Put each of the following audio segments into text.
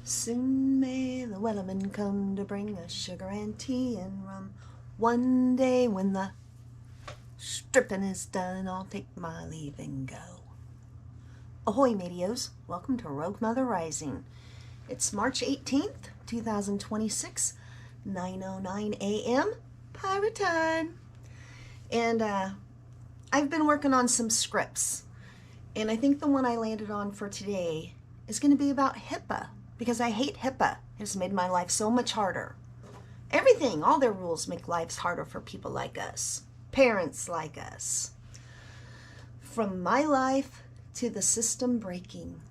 Soon may the Wellerman come to bring us sugar and tea and rum. One day when the stripping is done, I'll take my leave and go. Ahoy, mateos. Welcome to Rogue Mother Rising. It's March 18th, 2026, 9:09 a.m. Pirate time. And I've been working on some scripts. And I think the one I landed on for today is going to be about HIPAA, because I hate HIPAA. It has made my life so much harder. Everything, all their rules make lives harder for people like us, parents like us. From my life to the system breaking.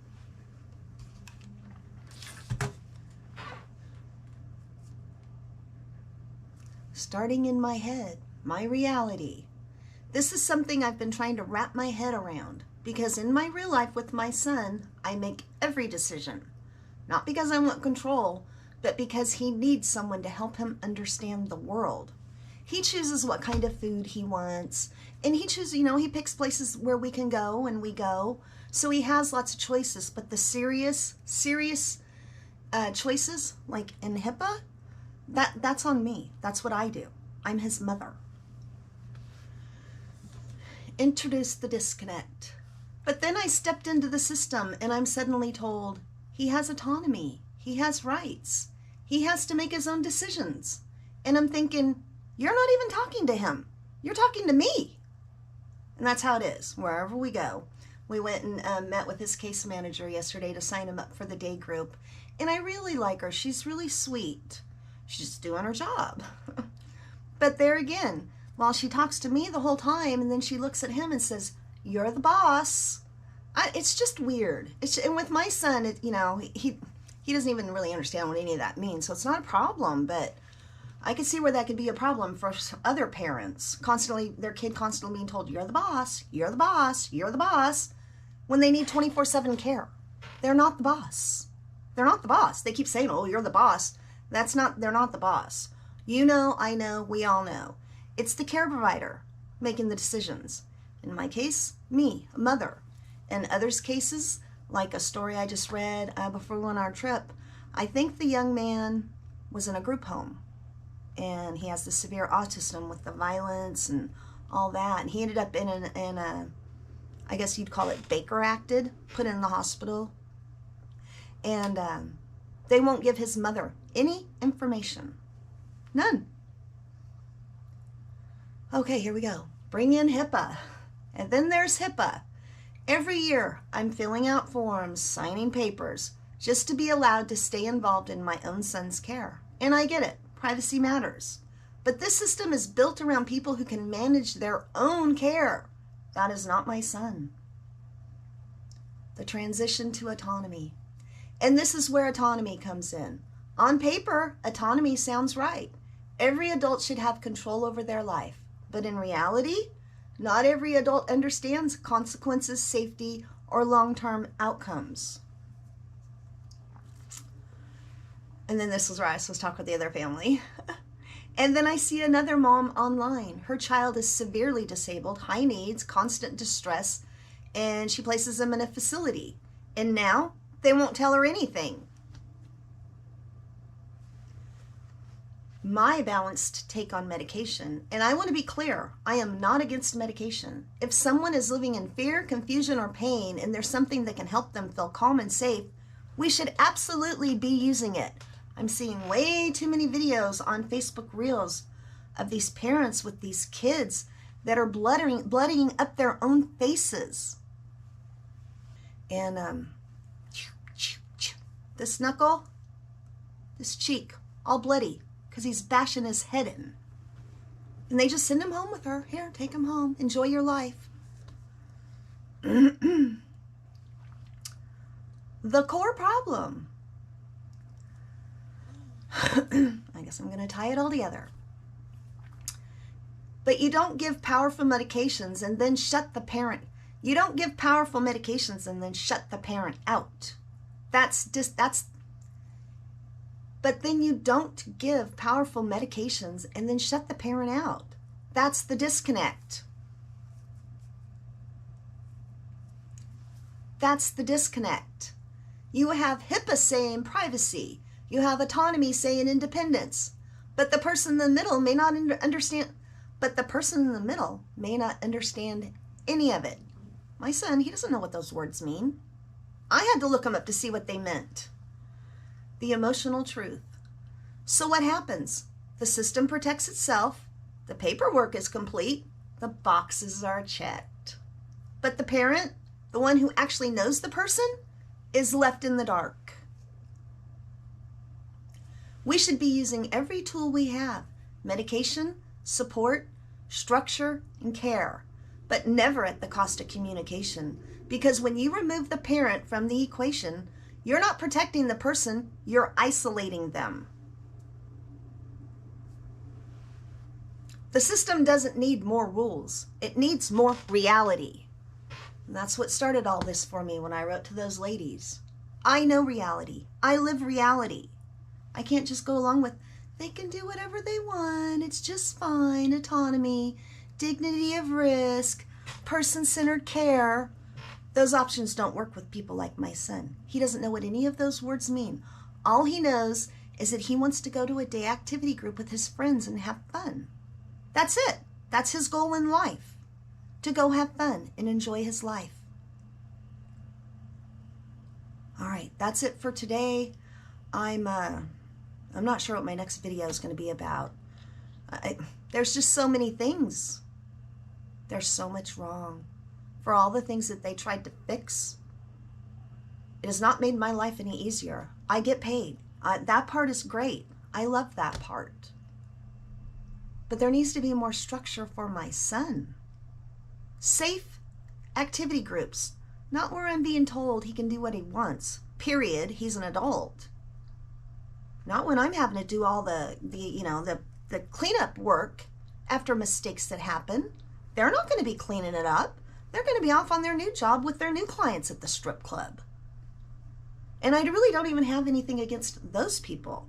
Starting in my head, my reality. This is something I've been trying to wrap my head around, because in my real life with my son, I make every decision. Not because I want control, but because he needs someone to help him understand the world. He chooses what kind of food he wants, and he chooses, he picks places where we can go, and we go. So he has lots of choices, but the serious choices, like in HIPAA, that's on me. That's what I do. I'm his mother. Introduce the disconnect. But then I stepped into the system and I'm suddenly told he has autonomy. He has rights. He has to make his own decisions. And I'm thinking, you're not even talking to him. You're talking to me. And that's how it is, wherever we go. We went and met with his case manager yesterday to sign him up for the day group. And I really like her. She's really sweet. She's just doing her job. But there again, while she talks to me the whole time, and then she looks at him and says, "You're the boss." It's just weird. And with my son, he doesn't even really understand what any of that means, so it's not a problem. But I could see where that could be a problem for other parents. Their kid constantly being told, "You're the boss. You're the boss. You're the boss," when they need 24/7 care. They're not the boss. They're not the boss. They keep saying, "Oh, you're the boss." They're not the boss. I know, we all know. It's the care provider making the decisions. In my case, me, a mother. In others' cases, like a story I just read before we went on our trip, I think the young man was in a group home. And he has the severe autism with the violence and all that. And he ended up in a I guess you'd call it Baker acted, put in the hospital. And they won't give his mother any information. None. Okay, here we go. Bring in HIPAA. And then there's HIPAA. Every year, I'm filling out forms, signing papers, just to be allowed to stay involved in my own son's care. And I get it. Privacy matters. But this system is built around people who can manage their own care. That is not my son. The transition to autonomy. And this is where autonomy comes in. On paper, autonomy sounds right. Every adult should have control over their life. But in reality, not every adult understands consequences, safety, or long-term outcomes. And then this was where I was supposed to talk with the other family. And then I see another mom online. Her child is severely disabled, high needs, constant distress, and she places him in a facility. And now they won't tell her anything. My balanced take on medication, and I want to be clear, I am not against medication. If someone is living in fear, confusion, or pain, and there's something that can help them feel calm and safe, we should absolutely be using it. I'm seeing way too many videos on Facebook Reels of these parents with these kids that are bloodying up their own faces. And this knuckle, this cheek, all bloody, because he's bashing his head in. And they just send him home with her. Here, take him home. Enjoy your life. The core problem. I guess I'm going to tie it all together. But you don't give powerful medications and then shut the parent. You don't give powerful medications and then shut the parent out. But then you don't give powerful medications and then shut the parent out. That's the disconnect. That's the disconnect. You have HIPAA saying privacy. You have autonomy saying independence. But the person in the middle may not understand. But the person in the middle may not understand any of it. My son, he doesn't know what those words mean. I had to look them up to see what they meant. The emotional truth. So what happens? The system protects itself. The paperwork is complete. The boxes are checked. But the parent, the one who actually knows the person, is left in the dark. We should be using every tool we have: medication, support, structure, and care, but never at the cost of communication. Because when you remove the parent from the equation, you're not protecting the person, you're isolating them. The system doesn't need more rules. It needs more reality. And that's what started all this for me when I wrote to those ladies. I know reality. I live reality. I can't just go along with, they can do whatever they want, it's just fine, autonomy, dignity of risk, person-centered care. Those options don't work with people like my son. He doesn't know what any of those words mean. All he knows is that he wants to go to a day activity group with his friends and have fun. That's it. That's his goal in life, to go have fun and enjoy his life. All right, that's it for today. I'm not sure what my next video is going to be about. There's just so many things. There's so much wrong. For all the things that they tried to fix, it has not made my life any easier. I get paid. That part is great. I love that part. But there needs to be more structure for my son. Safe activity groups, not where I'm being told he can do what he wants, period. He's an adult. Not when I'm having to do all the cleanup work after mistakes that happen. They're not going to be cleaning it up. They're going to be off on their new job with their new clients at the strip club. And I really don't even have anything against those people.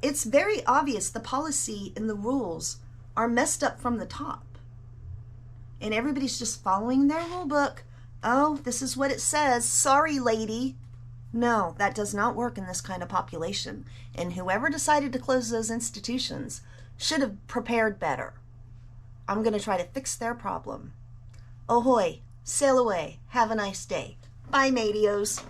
It's very obvious the policy and the rules are messed up from the top. And everybody's just following their rule book. Oh, this is what it says. Sorry, lady. No, that does not work in this kind of population. And whoever decided to close those institutions should have prepared better. I'm going to try to fix their problem. Ahoy, sail away, have a nice day. Bye, mateos.